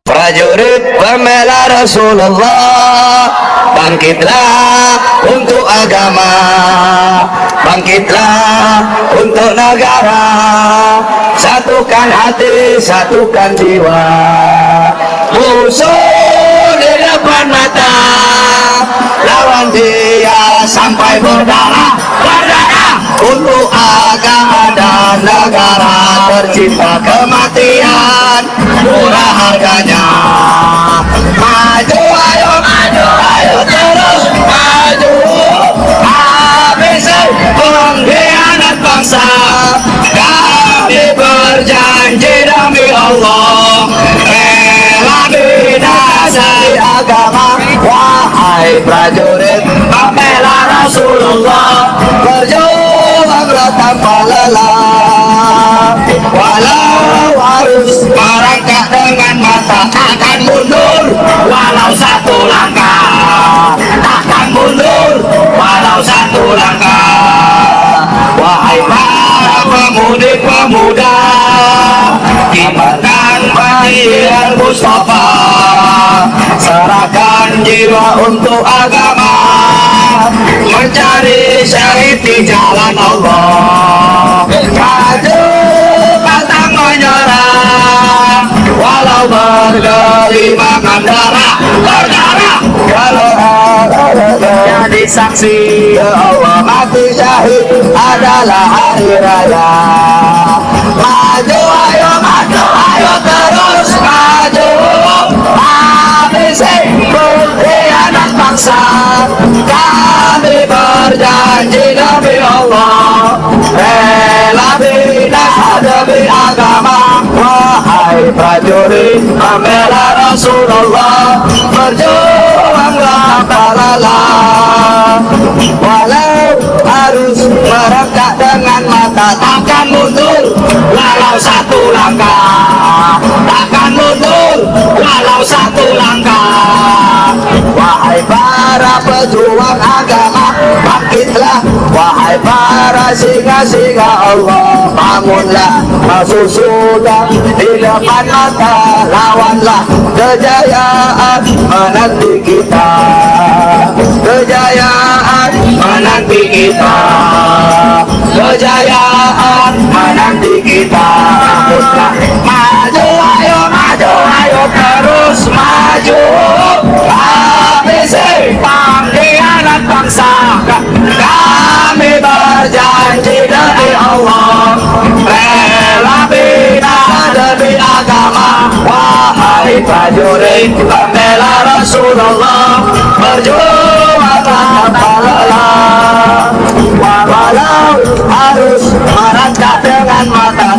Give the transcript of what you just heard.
Prajurit pembela Rasulullah, bangkitlah untuk agama, bangkitlah untuk negara, satukan hati, satukan jiwa. Musuh di depan mata, lawan dia sampai berdarah, berdarah untuk agama dan negara. Tercipta kematian, murah harganya. Maju ayo, maju ayo, terus maju. ABC pengkhianat bangsa, kami berjanji demi Allah rela binasai agama. Wahai prajurit pembela Rasulullah, berjuanglah tanpa lelah, walau harus merangkak dengan mata, takkan mundur walau satu langkah, takkan mundur walau satu langkah. Wahai para pemuda, kibarkan bendera Mustafa, serahkan jiwa untuk agama, mencari syahid di jalan Allah. Maju pantang menyerah, walau bergelimangan darah, berdarah, walau jadi saksi ya Allah, mati syahid adalah hari raya. Maju ayo terus maju. ABC pengkhianat bangsa, kami berjanji demi Allah rela binasa demi agama. Wahai prajurit pembela Rasulullah, berjuanglah tanpa lelah, walau harus merangkak dengan mata, takkan mundur walau satu langkah, takkan mundur walau satu langkah. Wahai para pejuang agama, bangkitlah. Wahai para singa-singa Allah, bangunlah. Musuh sudah di depan mata, lawanlah. Kejayaan menanti kita, kejayaan menanti kita, kejayaan menanti kita. Maju ayo terus maju. ABC pengkhianat bangsa, kami berjanji demi Allah rela binasa demi agama. Wahai prajurit pembela Rasulullah, berjuanglah tanpa lelah, walau harus merangkak dengan mata,